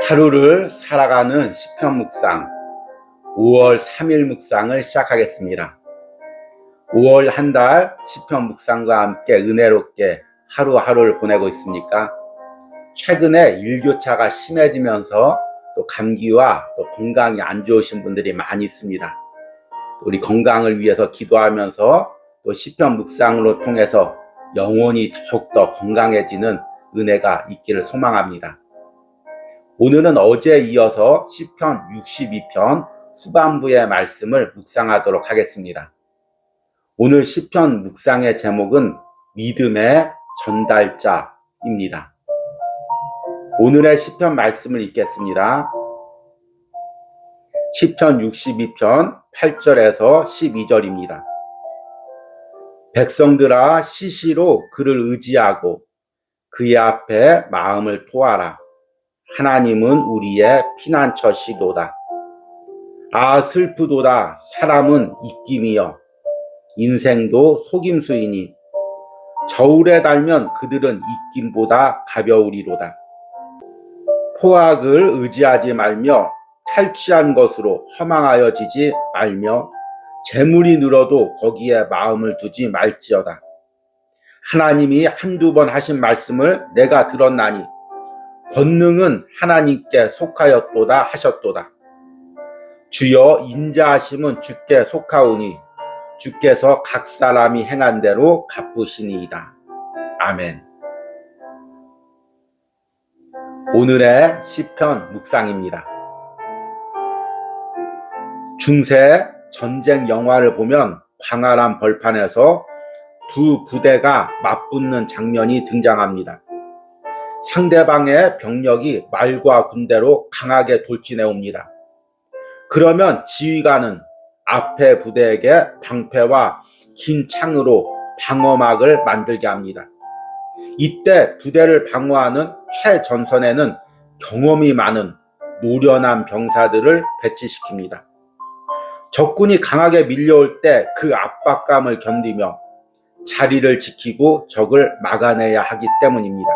하루를 살아가는 시편 묵상 5월 3일 묵상을 시작하겠습니다. 5월 한 달 시편 묵상과 함께 은혜롭게 하루하루를 보내고 있습니까? 최근에 일교차가 심해지면서 또 감기와 또 건강이 안 좋으신 분들이 많이 있습니다. 우리 건강을 위해서 기도하면서 또 시편 묵상으로 통해서 영혼이 더욱더 건강해지는 은혜가 있기를 소망합니다. 오늘은 어제에 이어서 시편 62편 후반부의 말씀을 묵상하도록 하겠습니다. 오늘 시편 묵상의 제목은 믿음의 전달자입니다. 오늘의 시편 말씀을 읽겠습니다. 시편 62편 8절에서 12절입니다. 백성들아 시시로 그를 의지하고 그의 앞에 마음을 토하라. 하나님은 우리의 피난처시도다. 아 슬프도다. 사람은 입김이여 인생도 속임수이니 저울에 달면 그들은 입김보다 가벼우리로다. 포악을 의지하지 말며 탈취한 것으로 허망하여지지 말며 재물이 늘어도 거기에 마음을 두지 말지어다. 하나님이 한두 번 하신 말씀을 내가 들었나니 권능은 하나님께 속하였도다 하셨도다. 주여 인자하심은 주께 속하오니 주께서 각 사람이 행한 대로 갚으시니이다. 아멘. 오늘의 시편 묵상입니다. 중세 전쟁 영화를 보면 광활한 벌판에서 두 부대가 맞붙는 장면이 등장합니다. 상대방의 병력이 말과 군대로 강하게 돌진해 옵니다. 그러면 지휘관은 앞에 부대에게 방패와 긴 창으로 방어막을 만들게 합니다. 이때 부대를 방어하는 최전선에는 경험이 많은 노련한 병사들을 배치시킵니다. 적군이 강하게 밀려올 때 그 압박감을 견디며 자리를 지키고 적을 막아내야 하기 때문입니다.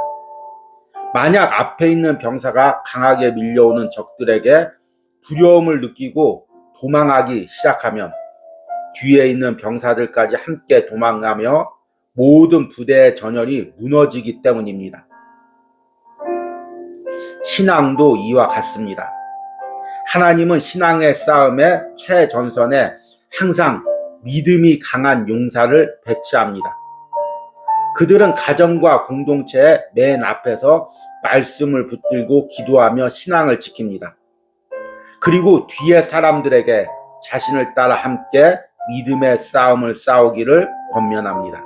만약 앞에 있는 병사가 강하게 밀려오는 적들에게 두려움을 느끼고 도망하기 시작하면 뒤에 있는 병사들까지 함께 도망가며 모든 부대의 전열이 무너지기 때문입니다. 신앙도 이와 같습니다. 하나님은 신앙의 싸움의 최전선에 항상 믿음이 강한 용사를 배치합니다. 그들은 가정과 공동체의 맨 앞에서 말씀을 붙들고 기도하며 신앙을 지킵니다. 그리고 뒤에 사람들에게 자신을 따라 함께 믿음의 싸움을 싸우기를 권면합니다.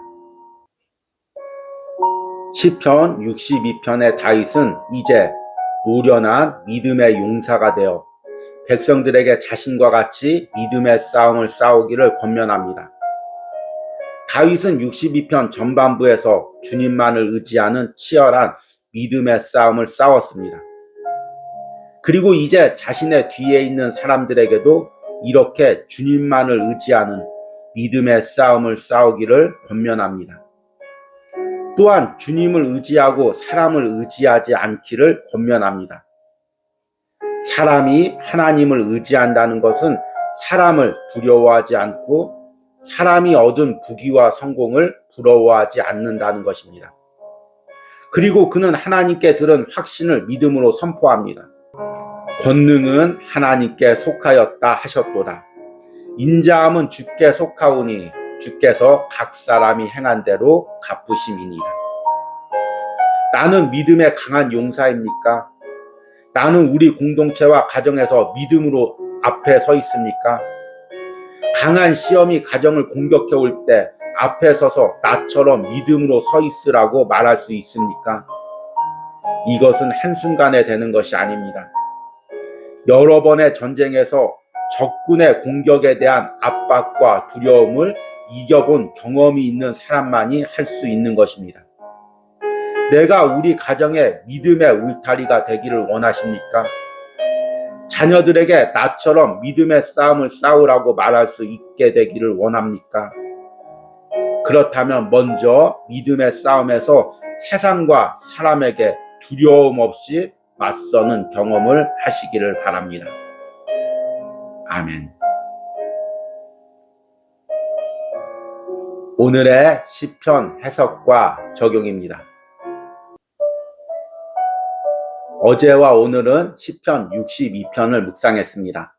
시편 62편의 다윗은 이제 노련한 믿음의 용사가 되어 백성들에게 자신과 같이 믿음의 싸움을 싸우기를 권면합니다. 다윗은 62편 전반부에서 주님만을 의지하는 치열한 믿음의 싸움을 싸웠습니다. 그리고 이제 자신의 뒤에 있는 사람들에게도 이렇게 주님만을 의지하는 믿음의 싸움을 싸우기를 권면합니다. 또한 주님을 의지하고 사람을 의지하지 않기를 권면합니다. 사람이 하나님을 의지한다는 것은 사람을 두려워하지 않고 사람이 얻은 부귀와 성공을 부러워하지 않는다는 것입니다. 그리고 그는 하나님께 들은 확신을 믿음으로 선포합니다. 권능은 하나님께 속하였다 하셨도다. 인자함은 주께 속하오니 주께서 각 사람이 행한 대로 갚으심이니라. 나는 믿음의 강한 용사입니까? 나는 우리 공동체와 가정에서 믿음으로 앞에 서 있습니까? 강한 시험이 가정을 공격해 올 때 앞에 서서 나처럼 믿음으로 서 있으라고 말할 수 있습니까? 이것은 한순간에 되는 것이 아닙니다. 여러 번의 전쟁에서 적군의 공격에 대한 압박과 두려움을 이겨본 경험이 있는 사람만이 할 수 있는 것입니다. 내가 우리 가정의 믿음의 울타리가 되기를 원하십니까? 자녀들에게 나처럼 믿음의 싸움을 싸우라고 말할 수 있게 되기를 원합니까? 그렇다면 먼저 믿음의 싸움에서 세상과 사람에게 두려움 없이 맞서는 경험을 하시기를 바랍니다. 아멘. 오늘의 시편 해석과 적용입니다. 어제와 오늘은 시편 62편을 묵상했습니다.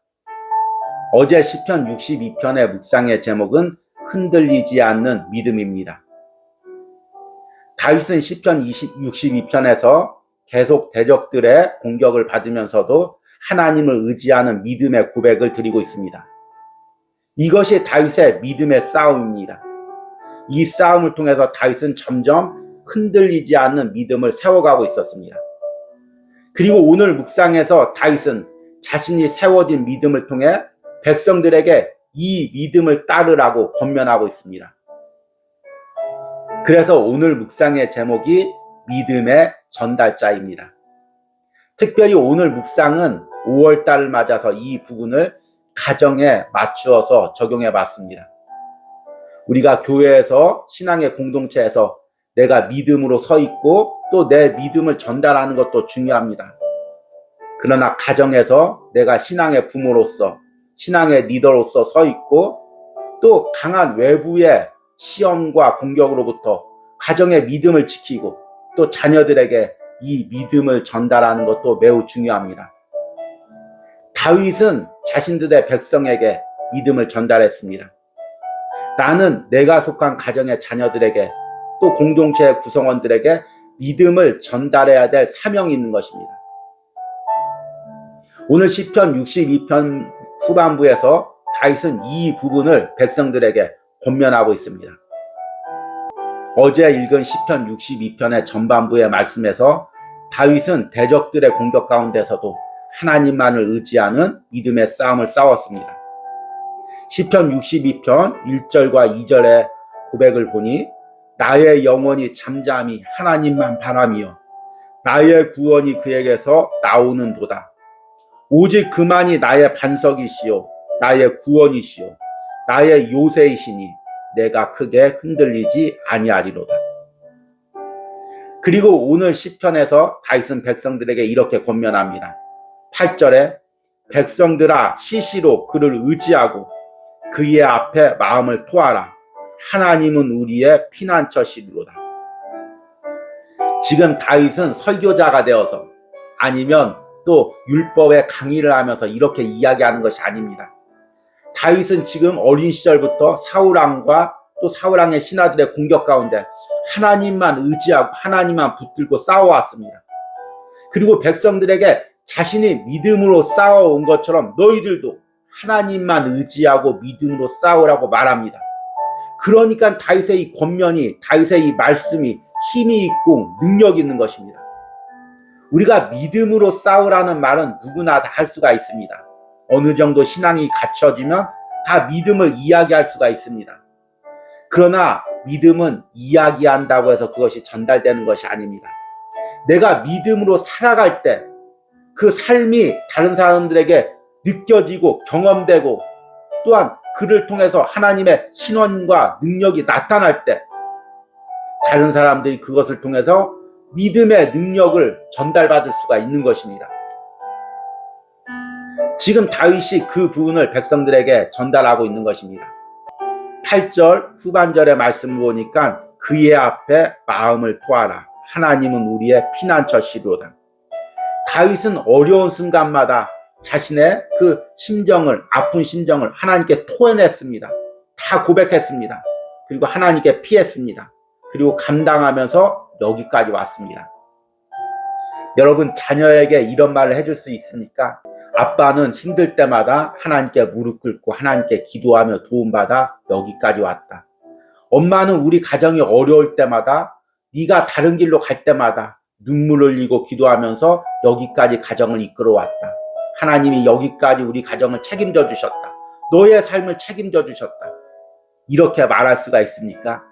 어제 시편 62편의 묵상의 제목은 흔들리지 않는 믿음입니다. 다윗은 시편 62편에서 계속 대적들의 공격을 받으면서도 하나님을 의지하는 믿음의 고백을 드리고 있습니다. 이것이 다윗의 믿음의 싸움입니다. 이 싸움을 통해서 다윗은 점점 흔들리지 않는 믿음을 세워가고 있었습니다. 그리고 오늘 묵상에서 다윗은 자신이 세워진 믿음을 통해 백성들에게 이 믿음을 따르라고 권면하고 있습니다. 그래서 오늘 묵상의 제목이 믿음의 전달자입니다. 특별히 오늘 묵상은 5월달을 맞아서 이 부분을 가정에 맞추어서 적용해 봤습니다. 우리가 교회에서 신앙의 공동체에서 내가 믿음으로 서 있고 또 내 믿음을 전달하는 것도 중요합니다. 그러나 가정에서 내가 신앙의 부모로서 신앙의 리더로서 서 있고 또 강한 외부의 시험과 공격으로부터 가정의 믿음을 지키고 또 자녀들에게 이 믿음을 전달하는 것도 매우 중요합니다. 다윗은 자신들의 백성에게 믿음을 전달했습니다. 나는 내가 속한 가정의 자녀들에게 또 공동체의 구성원들에게 믿음을 전달해야 될 사명이 있는 것입니다. 오늘 시편 62편 후반부에서 다윗은 이 부분을 백성들에게 권면하고 있습니다. 어제 읽은 시편 62편의 전반부의 말씀에서 다윗은 대적들의 공격 가운데서도 하나님만을 의지하는 믿음의 싸움을 싸웠습니다. 시편 62편 1절과 2절의 고백을 보니 나의 영혼이 잠잠히 하나님만 바라며 나의 구원이 그에게서 나오는 도다. 오직 그만이 나의 반석이시요 나의 구원이시요 나의 요새이시니 내가 크게 흔들리지 아니하리로다. 그리고 오늘 시편에서 다윗은 백성들에게 이렇게 권면합니다. 8절에 백성들아 시시로 그를 의지하고 그의 앞에 마음을 토하라. 하나님은 우리의 피난처시로다. 지금 다윗은 설교자가 되어서 아니면 또 율법의 강의를 하면서 이렇게 이야기하는 것이 아닙니다. 다윗은 지금 어린 시절부터 사울왕과 또 사울왕의 신하들의 공격 가운데 하나님만 의지하고 하나님만 붙들고 싸워왔습니다. 그리고 백성들에게 자신이 믿음으로 싸워온 것처럼 너희들도 하나님만 의지하고 믿음으로 싸우라고 말합니다. 그러니까 다윗의 이 권면이, 다윗의 이 말씀이 힘이 있고 능력이 있는 것입니다. 우리가 믿음으로 싸우라는 말은 누구나 다 할 수가 있습니다. 어느 정도 신앙이 갖춰지면 다 믿음을 이야기할 수가 있습니다. 그러나 믿음은 이야기한다고 해서 그것이 전달되는 것이 아닙니다. 내가 믿음으로 살아갈 때 그 삶이 다른 사람들에게 느껴지고 경험되고 또한 그를 통해서 하나님의 신원과 능력이 나타날 때 다른 사람들이 그것을 통해서 믿음의 능력을 전달받을 수가 있는 것입니다. 지금 다윗이 그 부분을 백성들에게 전달하고 있는 것입니다. 8절 후반절의 말씀을 보니까 그의 앞에 마음을 토하라. 하나님은 우리의 피난처시로다. 다윗은 어려운 순간마다 자신의 그 심정을, 아픈 심정을 하나님께 토해냈습니다. 다 고백했습니다. 그리고 하나님께 피했습니다. 그리고 감당하면서 여기까지 왔습니다. 여러분, 자녀에게 이런 말을 해줄 수 있습니까? 아빠는 힘들 때마다 하나님께 무릎 꿇고 하나님께 기도하며 도움받아 여기까지 왔다. 엄마는 우리 가정이 어려울 때마다 네가 다른 길로 갈 때마다 눈물 흘리고 기도하면서 여기까지 가정을 이끌어 왔다. 하나님이 여기까지 우리 가정을 책임져 주셨다. 너의 삶을 책임져 주셨다. 이렇게 말할 수가 있습니까?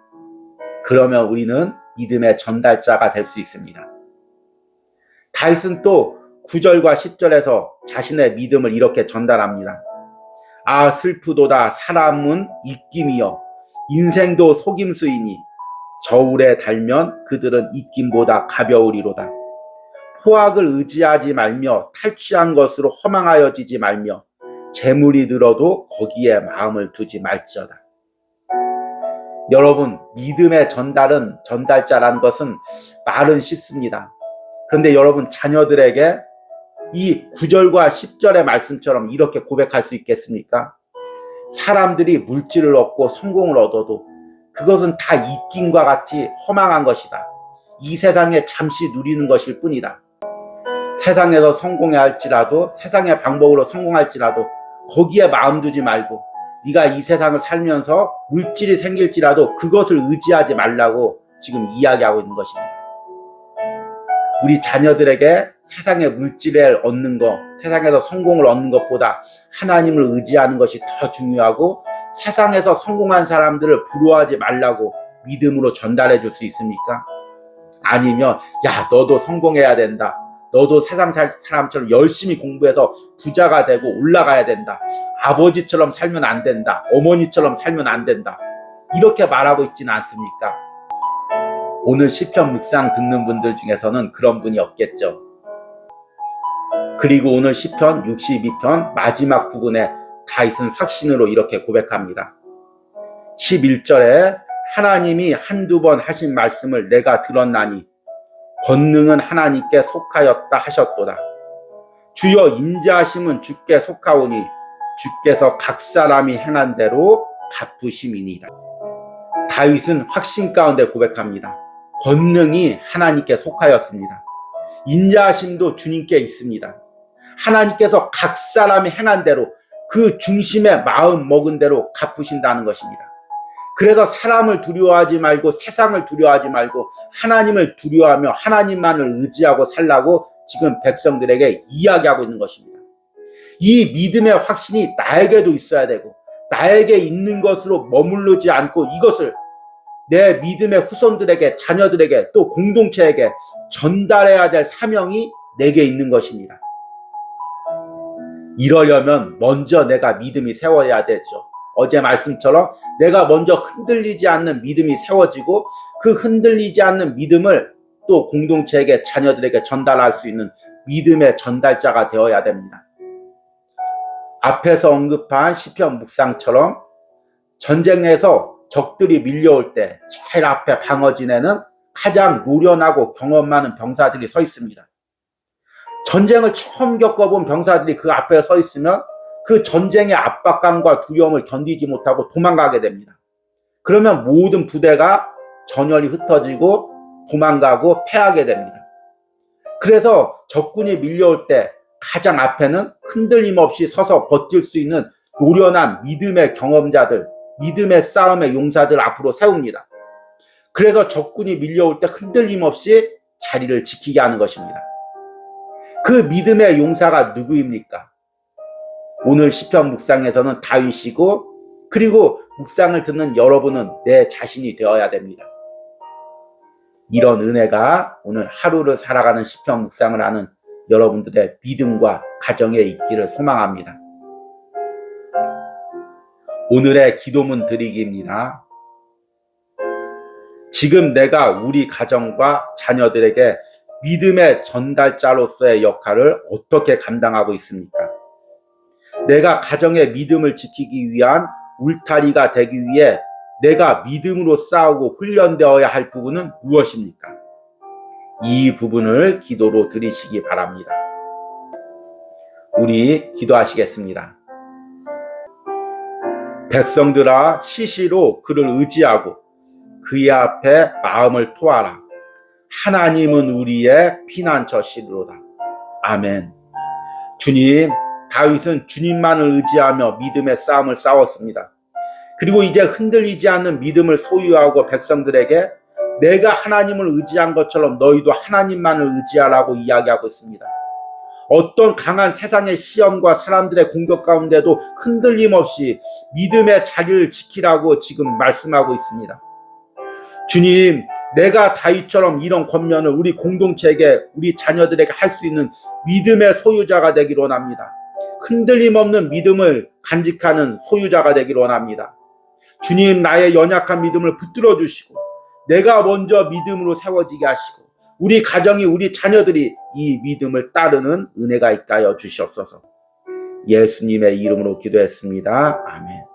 그러면 우리는 믿음의 전달자가 될 수 있습니다. 다윗은 또 9절과 10절에서 자신의 믿음을 이렇게 전달합니다. 아 슬프도다 사람은 입김이여 인생도 속임수이니 저울에 달면 그들은 입김보다 가벼우리로다. 포악을 의지하지 말며 탈취한 것으로 허망하여지지 말며 재물이 들어도 거기에 마음을 두지 말지어다. 여러분, 믿음의 전달자라는 것은 말은 쉽습니다. 그런데 여러분, 자녀들에게 이 9절과 10절의 말씀처럼 이렇게 고백할 수 있겠습니까? 사람들이 물질을 얻고 성공을 얻어도 그것은 다 입김과 같이 허망한 것이다. 이 세상에 잠시 누리는 것일 뿐이다. 세상에서 성공해야 할지라도, 세상의 방법으로 성공할지라도 거기에 마음 두지 말고 네가 이 세상을 살면서 물질이 생길지라도 그것을 의지하지 말라고 지금 이야기하고 있는 것입니다. 우리 자녀들에게 세상의 물질을 얻는 것, 세상에서 성공을 얻는 것보다 하나님을 의지하는 것이 더 중요하고 세상에서 성공한 사람들을 부러워하지 말라고 믿음으로 전달해 줄 수 있습니까? 아니면 야, 너도 성공해야 된다. 너도 세상 사람처럼 열심히 공부해서 부자가 되고 올라가야 된다. 아버지처럼 살면 안 된다. 어머니처럼 살면 안 된다. 이렇게 말하고 있지는 않습니까? 오늘 시편 묵상 듣는 분들 중에서는 그런 분이 없겠죠. 그리고 오늘 시편 62편 마지막 부분에 다윗은 확신으로 이렇게 고백합니다. 11절에 하나님이 한두 번 하신 말씀을 내가 들었나니 권능은 하나님께 속하였다 하셨도다. 주여 인자하심은 주께 속하오니 주께서 각 사람이 행한 대로 갚으심이니이다. 다윗은 확신 가운데 고백합니다. 권능이 하나님께 속하였습니다. 인자하심도 주님께 있습니다. 하나님께서 각 사람이 행한 대로 그 중심에 마음 먹은 대로 갚으신다는 것입니다. 그래서 사람을 두려워하지 말고 세상을 두려워하지 말고 하나님을 두려워하며 하나님만을 의지하고 살라고 지금 백성들에게 이야기하고 있는 것입니다. 이 믿음의 확신이 나에게도 있어야 되고 나에게 있는 것으로 머무르지 않고 이것을 내 믿음의 후손들에게, 자녀들에게, 또 공동체에게 전달해야 될 사명이 내게 있는 것입니다. 이러려면 먼저 내가 믿음이 세워야 되죠. 어제 말씀처럼 내가 먼저 흔들리지 않는 믿음이 세워지고 그 흔들리지 않는 믿음을 또 공동체에게, 자녀들에게 전달할 수 있는 믿음의 전달자가 되어야 됩니다. 앞에서 언급한 시편 묵상처럼 전쟁에서 적들이 밀려올 때 제일 앞에 방어진에는 가장 노련하고 경험 많은 병사들이 서 있습니다. 전쟁을 처음 겪어본 병사들이 그 앞에 서 있으면 그 전쟁의 압박감과 두려움을 견디지 못하고 도망가게 됩니다. 그러면 모든 부대가 전열이 흩어지고 도망가고 패하게 됩니다. 그래서 적군이 밀려올 때 가장 앞에는 흔들림 없이 서서 버틸 수 있는 노련한 믿음의 경험자들, 믿음의 싸움의 용사들 앞으로 세웁니다. 그래서 적군이 밀려올 때 흔들림 없이 자리를 지키게 하는 것입니다. 그 믿음의 용사가 누구입니까? 오늘 시편 묵상에서는 다윗이고, 그리고 묵상을 듣는 여러분은 내 자신이 되어야 됩니다. 이런 은혜가 오늘 하루를 살아가는 시편 묵상을 하는 여러분들의 믿음과 가정에 있기를 소망합니다. 오늘의 기도문 드리기입니다. 지금 내가 우리 가정과 자녀들에게 믿음의 전달자로서의 역할을 어떻게 감당하고 있습니까? 내가 가정의 믿음을 지키기 위한 울타리가 되기 위해 내가 믿음으로 싸우고 훈련되어야 할 부분은 무엇입니까? 이 부분을 기도로 드리시기 바랍니다. 우리 기도하시겠습니다. 백성들아, 시시로 그를 의지하고 그의 앞에 마음을 토하라. 하나님은 우리의 피난처시로다. 아멘. 주님, 다윗은 주님만을 의지하며 믿음의 싸움을 싸웠습니다. 그리고 이제 흔들리지 않는 믿음을 소유하고 백성들에게 내가 하나님을 의지한 것처럼 너희도 하나님만을 의지하라고 이야기하고 있습니다. 어떤 강한 세상의 시험과 사람들의 공격 가운데도 흔들림 없이 믿음의 자리를 지키라고 지금 말씀하고 있습니다. 주님, 내가 다윗처럼 이런 권면을 우리 공동체에게, 우리 자녀들에게 할 수 있는 믿음의 소유자가 되기를 원합니다. 흔들림 없는 믿음을 간직하는 소유자가 되기를 원합니다. 주님, 나의 연약한 믿음을 붙들어 주시고 내가 먼저 믿음으로 세워지게 하시고 우리 가정이, 우리 자녀들이 이 믿음을 따르는 은혜가 있게 하여 주시옵소서. 예수님의 이름으로 기도했습니다. 아멘.